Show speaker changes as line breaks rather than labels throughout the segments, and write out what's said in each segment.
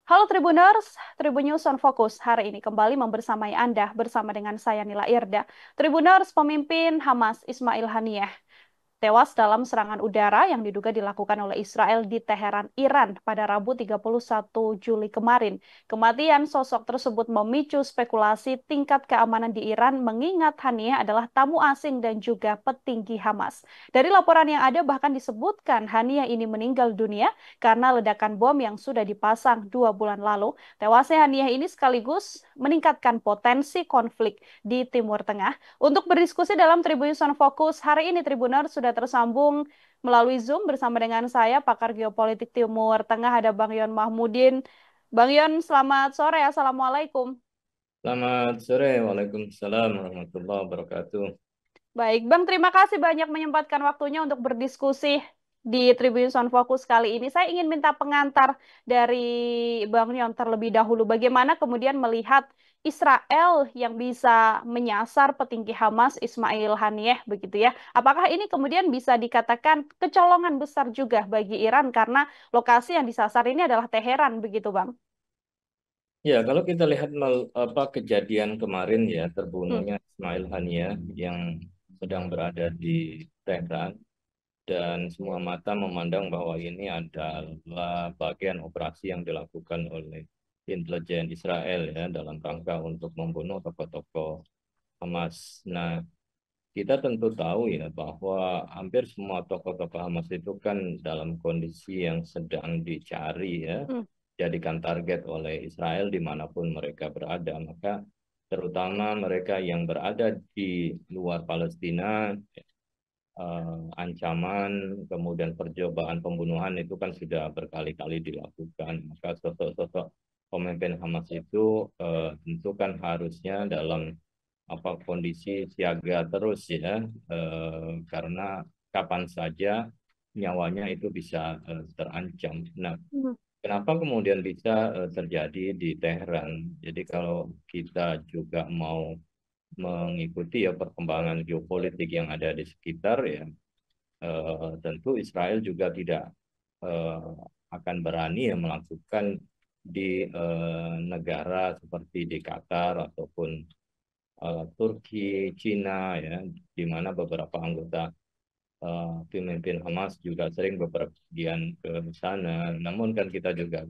Halo Tribuners, Tribun News on Focus hari ini kembali membersamai Anda bersama dengan saya Nila Irda. Tribuners, pemimpin Hamas Ismail Haniyeh tewas dalam serangan udara yang diduga dilakukan oleh Israel di Teheran, Iran pada Rabu 31 Juli kemarin. Kematian sosok tersebut memicu spekulasi tingkat keamanan di Iran mengingat Haniyeh adalah tamu asing dan juga petinggi Hamas. Dari laporan yang ada bahkan disebutkan Haniyeh ini meninggal dunia karena ledakan bom yang sudah dipasang 2 bulan lalu. Tewasnya Haniyeh ini sekaligus meningkatkan potensi konflik di Timur Tengah. Untuk berdiskusi dalam Tribunnews on Focus, hari ini Tribunner sudah tersambung melalui Zoom bersama dengan saya, pakar geopolitik Timur Tengah, ada Bang Yon Mahmudin. Bang Yon, selamat sore. Assalamualaikum.
Selamat sore, Waalaikumsalam warahmatullahi wabarakatuh.
Baik, Bang, terima kasih banyak menyempatkan waktunya untuk berdiskusi di Tribun Sound Focus kali ini. Saya ingin minta pengantar dari Bang Yon terlebih dahulu. Bagaimana kemudian melihat Israel yang bisa menyasar petinggi Hamas Ismail Haniyeh begitu ya. Apakah ini kemudian bisa dikatakan kecolongan besar juga bagi Iran karena lokasi yang disasar ini adalah Teheran begitu, Bang?
Ya, kalau kita lihat kejadian kemarin ya
Hmm,
terbunuhnya Ismail Haniyeh yang sedang berada di Tehran dan semua mata memandang bahwa ini adalah bagian operasi yang dilakukan oleh intelijen Israel ya dalam rangka untuk membunuh tokoh-tokoh Hamas. Nah, kita tentu tahu ya bahwa hampir semua tokoh-tokoh Hamas itu kan dalam kondisi yang sedang dicari ya,
hmm,
jadikan target oleh Israel dimanapun mereka berada. Maka terutama mereka yang berada di luar Palestina, ancaman, kemudian percobaan pembunuhan itu kan sudah berkali-kali dilakukan. Maka sosok-sosok pemimpin Hamas itu tentu kan harusnya dalam kondisi siaga terus ya, karena kapan saja nyawanya itu bisa terancam. Nah,
hmm,
kenapa kemudian bisa terjadi di Teheran? Jadi kalau kita juga mau mengikuti ya perkembangan geopolitik yang ada di sekitar ya, tentu Israel juga tidak eh, akan berani ya melakukan di negara seperti di Qatar ataupun Turki, Cina ya, di mana beberapa anggota pemimpin Hamas juga sering bepergian ke sana. Namun kan kita juga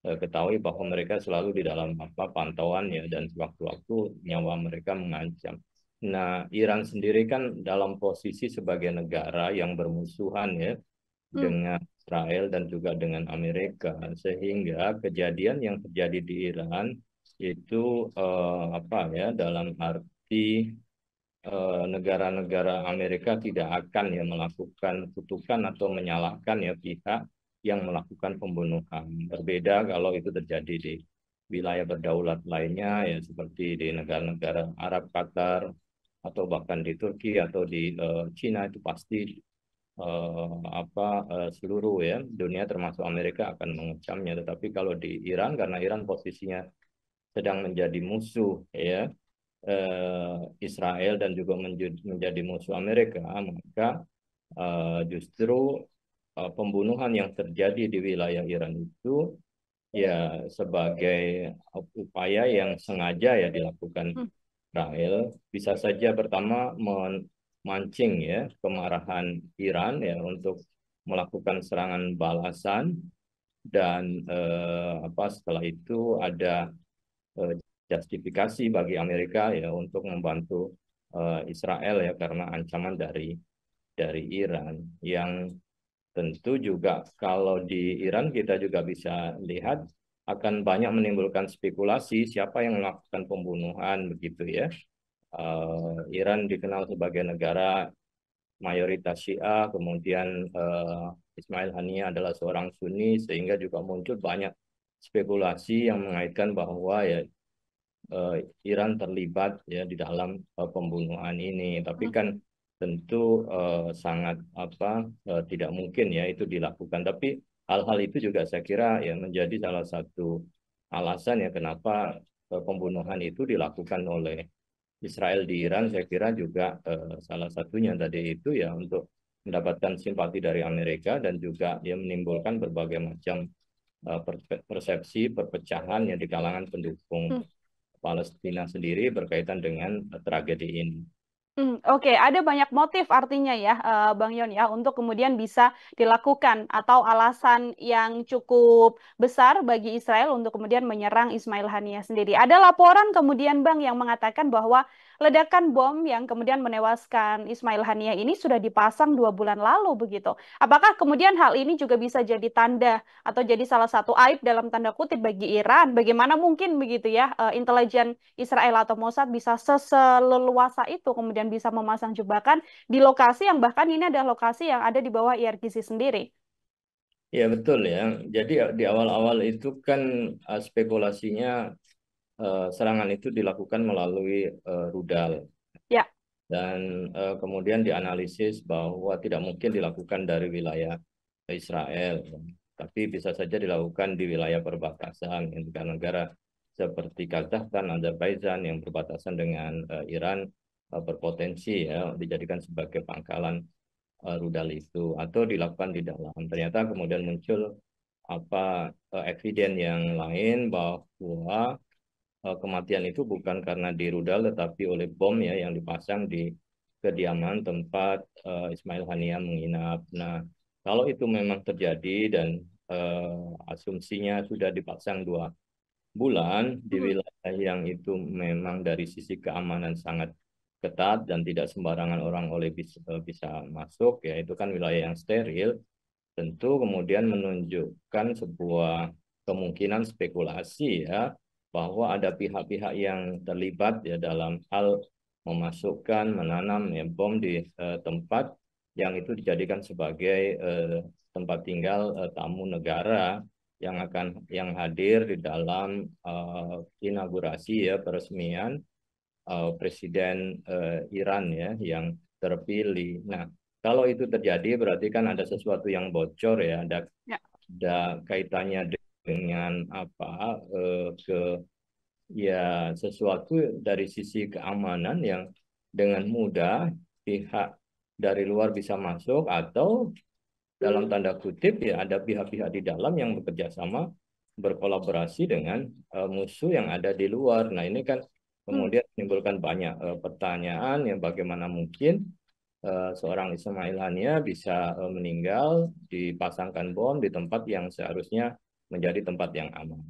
ketahui bahwa mereka selalu di dalam pantauan ya dan sewaktu-waktu nyawa mereka mengancam. Nah, Iran sendiri kan dalam posisi sebagai negara yang bermusuhan ya
hmm.
dengan Israel dan juga dengan Amerika, sehingga kejadian yang terjadi di Iran itu dalam arti negara-negara Amerika tidak akan ya melakukan kutukan atau menyalahkan ya pihak yang melakukan pembunuhan. Berbeda kalau itu terjadi di wilayah berdaulat lainnya ya seperti di negara-negara Arab, Qatar, atau bahkan di Turki atau di Cina itu pasti seluruh ya dunia termasuk Amerika akan mengecamnya. Tetapi kalau di Iran karena Iran posisinya sedang menjadi musuh ya Israel dan juga menjadi musuh Amerika, maka justru pembunuhan yang terjadi di wilayah Iran itu ya sebagai upaya yang sengaja ya dilakukan
Hmm.
Israel, bisa saja pertama memancing ya kemarahan Iran ya untuk melakukan serangan balasan dan setelah itu ada eh, justifikasi bagi Amerika ya untuk membantu Israel ya karena ancaman dari Iran yang tentu juga kalau di Iran kita juga bisa lihat akan banyak menimbulkan spekulasi siapa yang melakukan pembunuhan begitu ya. Iran dikenal sebagai negara mayoritas Syiah, kemudian Ismail Haniyeh adalah seorang Sunni sehingga juga muncul banyak spekulasi yang mengaitkan bahwa ya eh, Iran terlibat ya di dalam pembunuhan ini. Tapi
Hmm.
kan tentu sangat tidak mungkin ya itu dilakukan. Tapi hal-hal itu juga saya kira ya menjadi salah satu alasan ya kenapa pembunuhan itu dilakukan oleh Israel di Iran. Saya kira juga salah satunya tadi itu ya untuk mendapatkan simpati dari Amerika dan juga ya menimbulkan berbagai macam persepsi perpecahan yang di kalangan pendukung Palestina sendiri berkaitan dengan tragedi ini.
Oke, ada banyak motif artinya ya, Bang Yon ya, untuk kemudian bisa dilakukan atau alasan yang cukup besar bagi Israel untuk kemudian menyerang Ismail Haniyah sendiri. Ada laporan kemudian Bang yang mengatakan bahwa ledakan bom yang kemudian menewaskan Ismail Haniyah ini sudah dipasang 2 bulan lalu begitu. Apakah kemudian hal ini juga bisa jadi tanda atau jadi salah satu aib dalam tanda kutip bagi Iran? Bagaimana mungkin begitu ya, intelijen Israel atau Mossad bisa seleluasa itu kemudian bisa memasang jebakan di lokasi yang bahkan ini adalah lokasi yang ada di bawah IRGC sendiri.
Ya betul ya. Jadi di awal-awal itu kan spekulasinya serangan itu dilakukan melalui rudal
Ya.
dan kemudian dianalisis bahwa tidak mungkin dilakukan dari wilayah Israel, tapi bisa saja dilakukan di wilayah perbatasan negara-negara seperti Kazakhstan, Azerbaijan yang berbatasan dengan Iran berpotensi ya dijadikan sebagai pangkalan rudal itu atau dilakukan di dalam. Ternyata kemudian muncul eviden yang lain bahwa kematian itu bukan karena di rudal tetapi oleh bom ya yang dipasang di kediaman tempat Ismail Haniyah menginap. Nah, kalau itu memang terjadi dan asumsinya sudah dipasang 2 bulan di
Hmm.
wilayah yang itu memang dari sisi keamanan sangat ketat dan tidak sembarangan orang bisa masuk ya itu kan wilayah yang steril, tentu kemudian menunjukkan sebuah kemungkinan spekulasi ya bahwa ada pihak-pihak yang terlibat ya dalam hal memasukkan menanam ya, bom di tempat yang itu dijadikan sebagai tempat tinggal tamu negara yang hadir di dalam inaugurasi ya peresmian Presiden Iran ya yang terpilih. Nah, kalau itu terjadi berarti kan ada sesuatu yang bocor ya,
Ya.
ada kaitannya dengan ya sesuatu dari sisi keamanan yang dengan mudah pihak dari luar bisa masuk atau dalam tanda kutip ya ada pihak-pihak di dalam yang bekerja sama berkolaborasi dengan musuh yang ada di luar. Nah, ini kan
Hmm.
kemudian menimbulkan banyak pertanyaan yang bagaimana mungkin seorang Ismail Haniya bisa meninggal dipasangkan bom di tempat yang seharusnya menjadi tempat yang aman.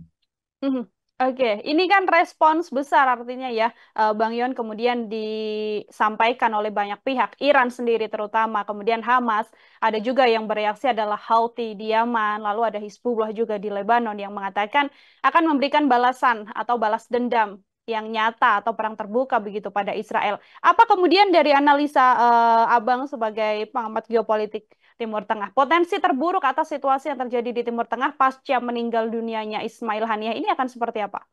Mhm. Oke, ini kan respons besar artinya ya, Bang Yon kemudian disampaikan oleh banyak pihak, Iran sendiri terutama, kemudian Hamas, ada juga yang bereaksi adalah Houthi di Yaman, lalu ada Hizbullah juga di Lebanon yang mengatakan akan memberikan balasan atau balas dendam yang nyata atau perang terbuka begitu pada Israel. Apa kemudian dari analisa Abang sebagai pengamat geopolitik Timur Tengah. Potensi terburuk atas situasi yang terjadi di Timur Tengah pasca meninggal dunianya Ismail Haniyah ini akan seperti apa?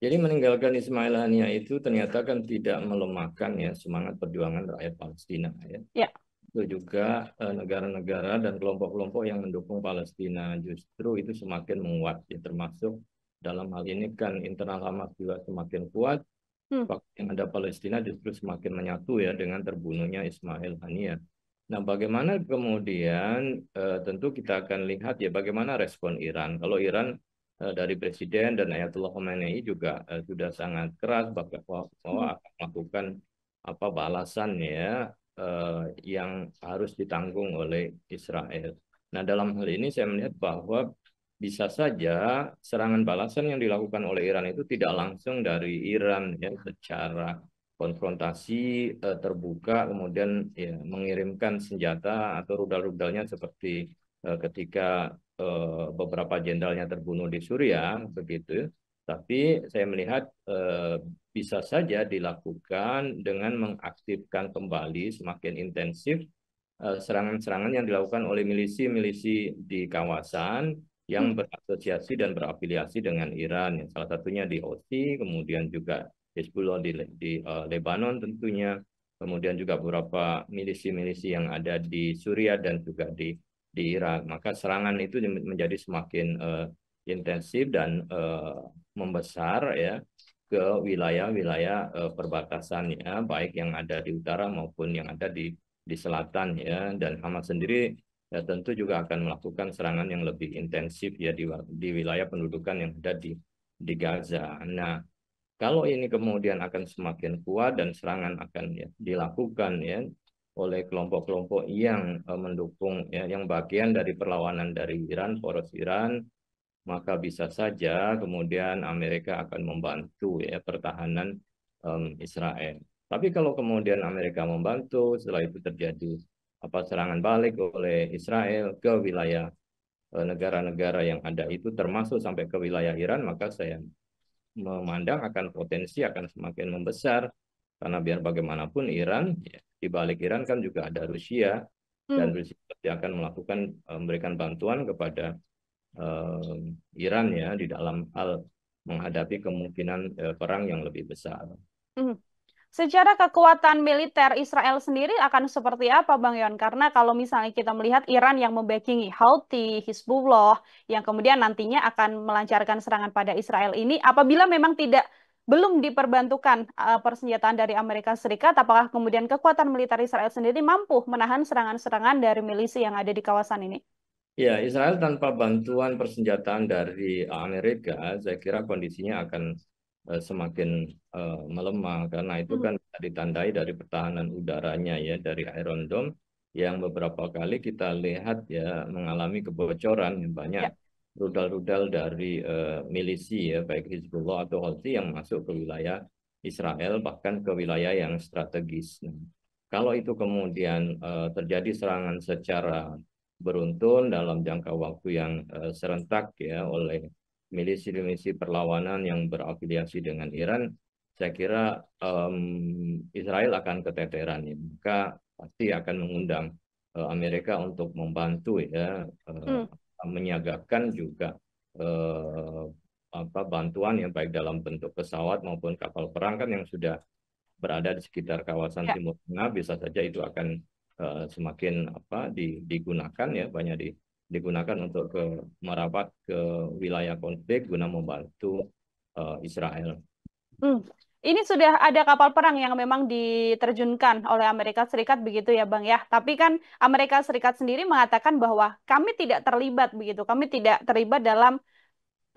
Jadi meninggalkan Ismail Haniya itu ternyata kan tidak melemahkan ya semangat perjuangan rakyat Palestina ya.
Ya.
Itu juga negara-negara dan kelompok-kelompok yang mendukung Palestina justru itu semakin menguat ya termasuk dalam hal ini kan internal Hamas juga semakin kuat,
Hmm.
yang ada Palestina justru semakin menyatu ya dengan terbunuhnya Ismail Haniyah. Nah, bagaimana kemudian tentu kita akan lihat ya bagaimana respon Iran. Kalau Iran dari Presiden dan Ayatollah Khamenei juga sudah sangat keras bahwa
Hmm.
akan melakukan balasan ya yang harus ditanggung oleh Israel. Nah, dalam hal ini saya melihat bahwa bisa saja serangan balasan yang dilakukan oleh Iran itu tidak langsung dari Iran ya secara konfrontasi terbuka kemudian ya mengirimkan senjata atau rudal-rudalnya seperti ketika beberapa jenderalnya terbunuh di Suriah begitu. Tapi saya melihat bisa saja dilakukan dengan mengaktifkan kembali semakin intensif serangan-serangan yang dilakukan oleh milisi-milisi di kawasan
Hmm.
yang berasosiasi dan berafiliasi dengan Iran. Yang salah satunya di Houthi, kemudian juga Hezbollah di Lebanon tentunya, kemudian juga beberapa milisi-milisi yang ada di Suriah dan juga di Irak. Maka serangan itu menjadi semakin intensif dan membesar ya ke wilayah-wilayah perbatasannya, baik yang ada di utara maupun yang ada di selatan ya. Dan Hamas sendiri ya tentu juga akan melakukan serangan yang lebih intensif ya di wilayah pendudukan yang ada di Gaza. Nah, kalau ini kemudian akan semakin kuat dan serangan akan ya dilakukan ya oleh kelompok-kelompok yang mendukung ya yang bagian dari perlawanan dari Iran, poros Iran, maka bisa saja kemudian Amerika akan membantu ya pertahanan Israel. Tapi kalau kemudian Amerika membantu, setelah itu terjadi serangan balik oleh Israel ke wilayah negara-negara yang ada itu termasuk sampai ke wilayah Iran, maka saya memandang akan potensi akan semakin membesar karena biar bagaimanapun Iran ya, di balik Iran kan juga ada Rusia
Hmm.
dan Rusia pasti akan melakukan memberikan bantuan kepada Iran ya di dalam hal menghadapi kemungkinan perang yang lebih besar.
Hmm. Secara kekuatan militer Israel sendiri akan seperti apa, Bang Yon? Karena kalau misalnya kita melihat Iran yang membackingi Houthi, Hizbullah, yang kemudian nantinya akan melancarkan serangan pada Israel ini, apabila memang belum diperbantukan persenjataan dari Amerika Serikat, apakah kemudian kekuatan militer Israel sendiri mampu menahan serangan-serangan dari milisi yang ada di kawasan ini?
Ya, Israel tanpa bantuan persenjataan dari Amerika, saya kira kondisinya akan semakin melemah karena itu
Hmm.
kan bisa ditandai dari pertahanan udaranya ya dari Iron Dome yang beberapa kali kita lihat ya mengalami kebocoran yang banyak
Ya.
rudal-rudal dari milisi ya baik Hizbullah atau Houthi yang masuk ke wilayah Israel bahkan ke wilayah yang strategis. Nah, kalau itu kemudian terjadi serangan secara beruntun dalam jangka waktu yang serentak ya oleh milisi-milisi perlawanan yang berafiliasi dengan Iran, saya kira Israel akan keteteran ya. Maka pasti akan mengundang Amerika untuk membantu ya
Hmm.
menyiagakan juga eh, bantuan yang baik dalam bentuk pesawat maupun kapal perang kan yang sudah berada di sekitar kawasan
Ya.
Timur Tengah bisa saja itu akan semakin digunakan ya banyak digunakan untuk merapat ke wilayah konflik guna membantu Israel.
Hmm. Ini sudah ada kapal perang yang memang diterjunkan oleh Amerika Serikat begitu ya Bang ya. Tapi kan Amerika Serikat sendiri mengatakan bahwa kami tidak terlibat begitu. Kami tidak terlibat dalam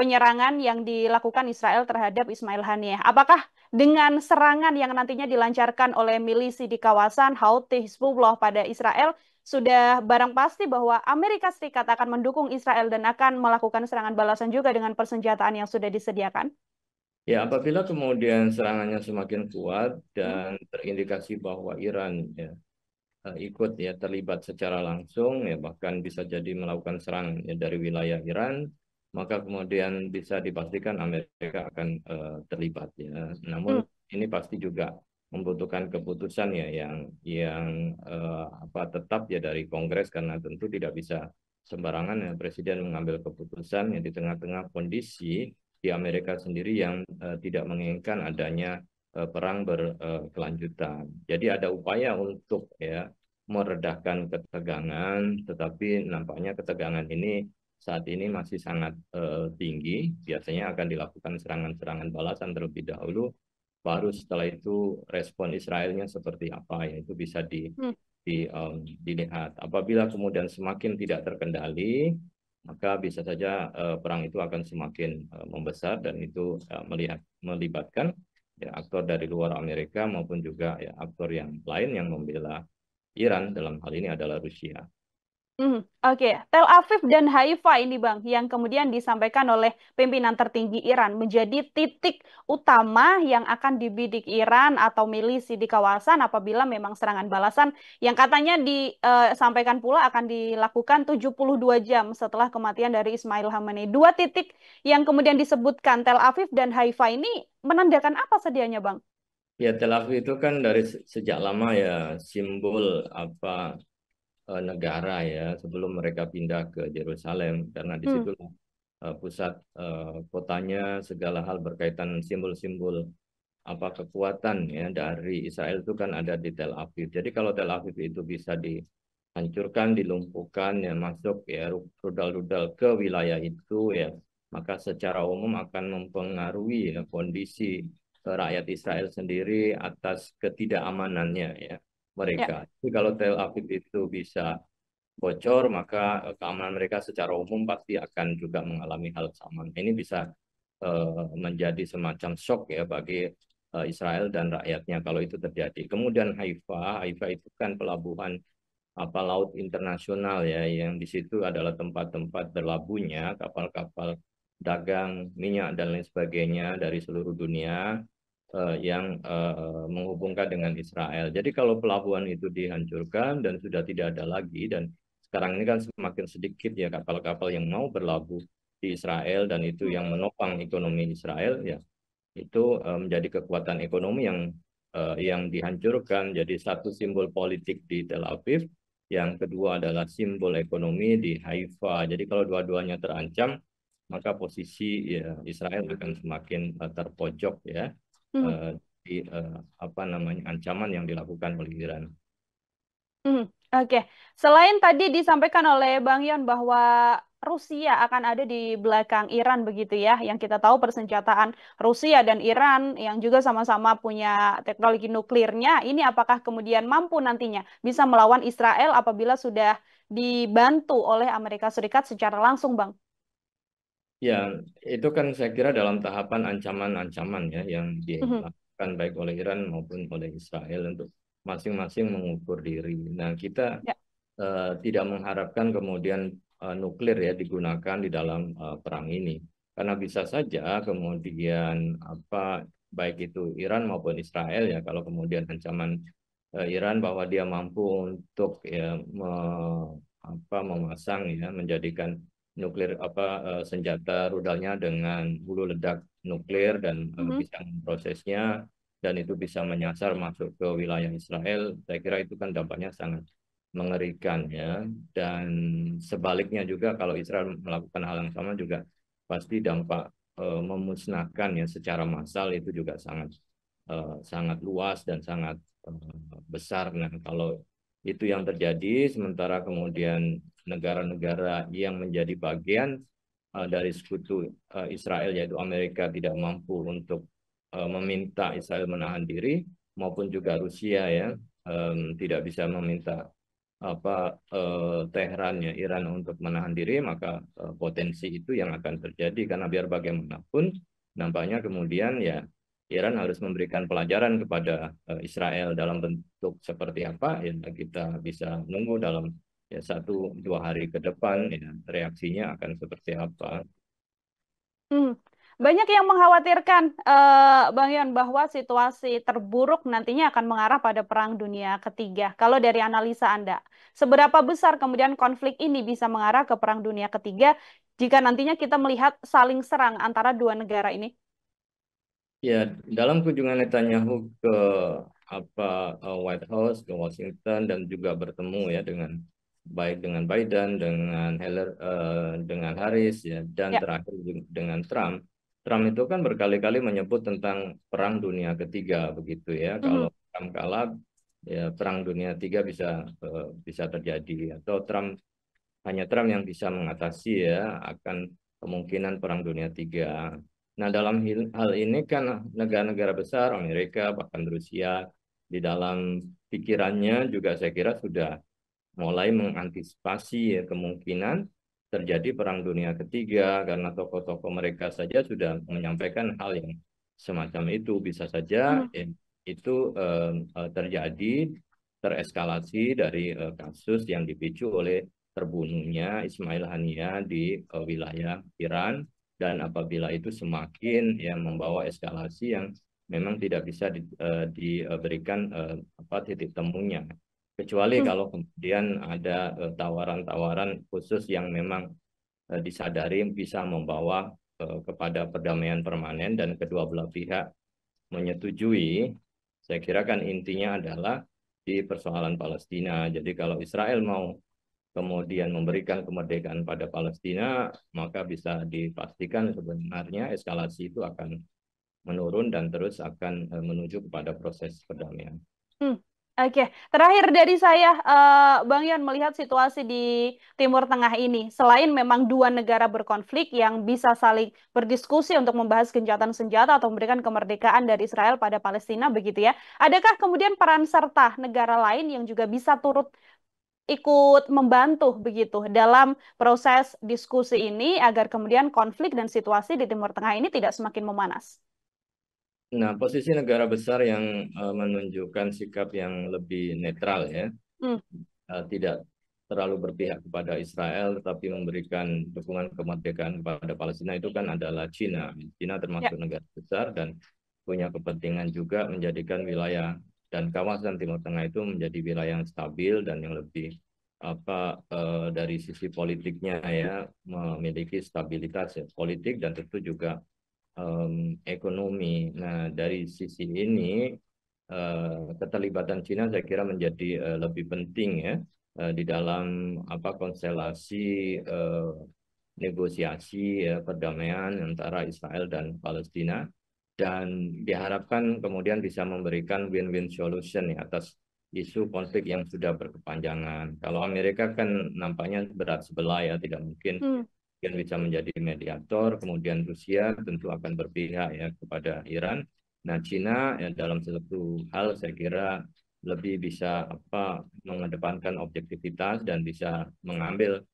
penyerangan yang dilakukan Israel terhadap Ismail Haniyeh. Apakah dengan serangan yang nantinya dilancarkan oleh milisi di kawasan Houthi Hizbullah pada Israel sudah barang pasti bahwa Amerika Serikat akan mendukung Israel dan akan melakukan serangan balasan juga dengan persenjataan yang sudah disediakan?
Ya, apabila kemudian serangannya semakin kuat
Hmm?
dan terindikasi bahwa Iran ya, ikut ya terlibat secara langsung ya bahkan bisa jadi melakukan serangan ya, dari wilayah Iran, maka kemudian bisa dipastikan Amerika akan terlibat ya. Namun
Hmm.
ini pasti juga membutuhkan keputusan ya yang tetap ya dari Kongres karena tentu tidak bisa sembarangan ya Presiden mengambil keputusan ya di tengah-tengah kondisi di Amerika sendiri yang tidak menginginkan adanya perang berkelanjutan. Jadi ada upaya untuk ya meredahkan ketegangan, tetapi nampaknya ketegangan ini saat ini masih sangat tinggi. Biasanya akan dilakukan serangan-serangan balasan terlebih dahulu, baru setelah itu respon Israelnya seperti apa, ya itu bisa
Hmm.
dilihat. Apabila kemudian semakin tidak terkendali, maka bisa saja perang itu akan semakin membesar dan itu melibatkan ya, aktor dari luar Amerika maupun juga ya, aktor yang lain yang membela Iran dalam hal ini adalah Rusia.
Oke. Tel Aviv dan Haifa ini Bang, yang kemudian disampaikan oleh pimpinan tertinggi Iran menjadi titik utama yang akan dibidik Iran atau milisi di kawasan apabila memang serangan balasan yang katanya disampaikan pula akan dilakukan 72 jam setelah kematian dari Ismail Khamenei. Dua titik yang kemudian disebutkan Tel Aviv dan Haifa ini menandakan apa sedianya Bang?
Ya, Tel Aviv itu kan dari sejak lama ya simbol negara ya sebelum mereka pindah ke Yerusalem karena di
Hmm.
situ pusat kotanya segala hal berkaitan simbol-simbol kekuatan ya dari Israel itu kan ada di Tel Aviv. Jadi kalau Tel Aviv itu bisa dihancurkan, dilumpuhkan ya masuk ya rudal-rudal ke wilayah itu ya maka secara umum akan mempengaruhi ya kondisi rakyat Israel sendiri atas ketidakamanannya ya
Ya.
mereka. Jadi kalau Tel Aviv itu bisa bocor, maka keamanan mereka secara umum pasti akan juga mengalami hal sama. Ini bisa menjadi semacam shock ya bagi Israel dan rakyatnya kalau itu terjadi. Kemudian Haifa, Haifa itu kan pelabuhan laut internasional ya, yang di situ adalah tempat-tempat berlabuhnya kapal-kapal dagang minyak dan lain sebagainya dari seluruh dunia yang menghubungkan dengan Israel. Jadi kalau pelabuhan itu dihancurkan dan sudah tidak ada lagi, dan sekarang ini kan semakin sedikit ya kapal-kapal yang mau berlabuh di Israel, dan itu yang menopang ekonomi Israel ya, itu menjadi kekuatan ekonomi yang dihancurkan. Jadi satu simbol politik di Tel Aviv, yang kedua adalah simbol ekonomi di Haifa. Jadi kalau dua-duanya terancam, maka posisi ya, Israel akan semakin terpojok ya
Hmm.
eh, di apa namanya ancaman yang dilakukan oleh Iran.
Hmm, oke. Selain tadi disampaikan oleh Bang Yon bahwa Rusia akan ada di belakang Iran begitu ya, yang kita tahu persenjataan Rusia dan Iran yang juga sama-sama punya teknologi nuklirnya, ini apakah kemudian mampu nantinya bisa melawan Israel apabila sudah dibantu oleh Amerika Serikat secara langsung, Bang?
Ya, itu kan saya kira dalam tahapan ancaman-ancaman ya yang
Mhm.
dilakukan baik oleh Iran maupun oleh Israel untuk masing-masing mengukur diri. Nah, kita
Ya.
tidak mengharapkan kemudian nuklir ya digunakan di dalam perang ini. Karena bisa saja kemudian baik itu Iran maupun Israel ya, kalau kemudian ancaman Iran bahwa dia mampu untuk ya memasang ya, menjadikan nuklir senjata rudalnya dengan hulu ledak nuklir dan
Mhm.
bisa memprosesnya, dan itu bisa menyasar masuk ke wilayah Israel. Saya kira itu kan dampaknya sangat mengerikan ya. Dan sebaliknya juga kalau Israel melakukan hal yang sama juga pasti dampak memusnahkan ya secara massal itu juga sangat luas dan sangat besar. Nah, kalau itu yang terjadi, sementara kemudian negara-negara yang menjadi bagian dari sekutu Israel yaitu Amerika tidak mampu untuk meminta Israel menahan diri, maupun juga Rusia ya tidak bisa meminta Teheran ya Iran untuk menahan diri, maka potensi itu yang akan terjadi. Karena biar bagaimanapun nampaknya kemudian ya Iran harus memberikan pelajaran kepada Israel. Dalam bentuk seperti apa ya kita bisa nunggu dalam ya 1-2 hari ke depan ya reaksinya akan seperti apa.
Hmm. Banyak yang mengkhawatirkan, Bang Yon, bahwa situasi terburuk nantinya akan mengarah pada Perang Dunia Ketiga. Kalau dari analisa Anda, seberapa besar kemudian konflik ini bisa mengarah ke Perang Dunia Ketiga jika nantinya kita melihat saling serang antara dua negara ini?
Ya, dalam kunjungan Netanyahu ke apa White House ke Washington dan juga bertemu ya baik dengan Biden, dengan Harris ya, dan
Ya.
terakhir juga dengan Trump. Trump itu kan berkali-kali menyebut tentang Perang Dunia Ketiga begitu ya. Kalau
Mhm.
Trump kalah ya Perang Dunia Tiga bisa terjadi, atau hanya Trump yang bisa mengatasi ya akan kemungkinan Perang Dunia Tiga. Nah, dalam hal ini kan negara-negara besar, Amerika, bahkan Rusia, di dalam pikirannya juga saya kira sudah mulai mengantisipasi ya, kemungkinan terjadi Perang Dunia Ketiga, karena tokoh-tokoh mereka saja sudah menyampaikan hal yang semacam itu. Bisa saja
Mhm.
itu terjadi, tereskalasi dari kasus yang dipicu oleh terbunuhnya Ismail Haniyah di wilayah Iran, dan apabila itu semakin yang membawa eskalasi yang memang tidak bisa diberikan titik temunya, kecuali
Mhm.
kalau kemudian ada tawaran-tawaran khusus yang memang disadari bisa membawa kepada perdamaian permanen dan kedua belah pihak menyetujui. Saya kira kan intinya adalah di persoalan Palestina. Jadi kalau Israel mau kemudian memberikan kemerdekaan pada Palestina, maka bisa dipastikan sebenarnya eskalasi itu akan menurun dan terus akan menuju kepada proses perdamaian.
Hmm. Oke, terakhir dari saya, Bang Yon, melihat situasi di Timur Tengah ini, selain memang dua negara berkonflik yang bisa saling berdiskusi untuk membahas gencatan senjata atau memberikan kemerdekaan dari Israel pada Palestina, begitu ya, adakah kemudian peran serta negara lain yang juga bisa turut ikut membantu begitu dalam proses diskusi ini agar kemudian konflik dan situasi di Timur Tengah ini tidak semakin memanas?
Nah, posisi negara besar yang menunjukkan sikap yang lebih netral ya,
Hmm,
tidak terlalu berpihak kepada Israel, tetapi memberikan dukungan kemerdekaan kepada Palestina itu kan adalah Cina. Cina
ya.
termasuk negara besar dan punya kepentingan juga menjadikan wilayah dan kawasan Timur Tengah itu menjadi wilayah yang stabil dan yang lebih dari sisi politiknya ya memiliki stabilitas ya, politik dan tentu juga ekonomi. Nah, dari sisi ini keterlibatan Cina saya kira menjadi lebih penting ya di dalam konstelasi negosiasi ya, perdamaian antara Israel dan Palestina dan diharapkan kemudian bisa memberikan win-win solution ya, atas isu konflik yang sudah berkepanjangan. Kalau Amerika kan nampaknya berat sebelah ya, tidak mungkin
Hmm.
yang bisa menjadi mediator, kemudian Rusia tentu akan berpihak ya kepada Iran. Nah, Cina ya dalam satu hal saya kira lebih bisa mengedepankan objektivitas dan bisa mengambil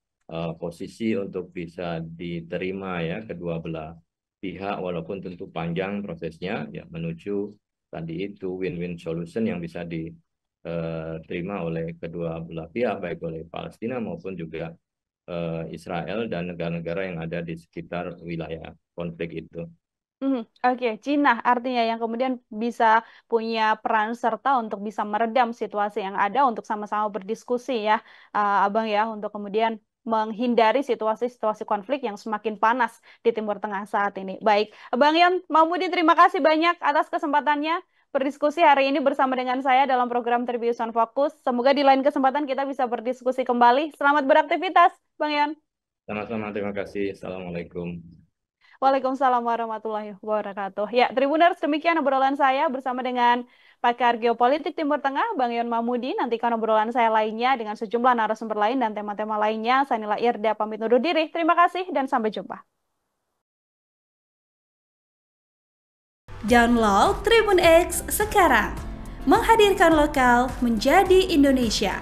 posisi untuk bisa diterima ya kedua belah pihak walaupun tentu panjang prosesnya ya menuju tadi itu win-win solution yang bisa diterima oleh kedua belah pihak baik oleh Palestina maupun juga Israel dan negara-negara yang ada di sekitar wilayah konflik itu.
Oke, Cina artinya yang kemudian bisa punya peran serta untuk bisa meredam situasi yang ada untuk sama-sama berdiskusi ya, Abang ya, untuk kemudian menghindari situasi-situasi konflik yang semakin panas di Timur Tengah saat ini. Baik, Bang Yon Mahmudi, terima kasih banyak atas kesempatannya berdiskusi hari ini bersama dengan saya dalam program Tribun Fokus. Semoga di lain kesempatan kita bisa berdiskusi kembali. Selamat beraktivitas, Bang Yon.
Sama-sama, terima kasih. Assalamualaikum.
Waalaikumsalam warahmatullahi wabarakatuh. Ya, Tribuners, demikian obrolan saya bersama dengan pakar geopolitik Timur Tengah, Bang Yon Mahmudi. Nantikan obrolan saya lainnya dengan sejumlah narasumber lain dan tema-tema lainnya. Saya Nila Irda, pamit undur diri. Terima kasih dan sampai jumpa.
Download Tribun X sekarang, menghadirkan lokal menjadi Indonesia.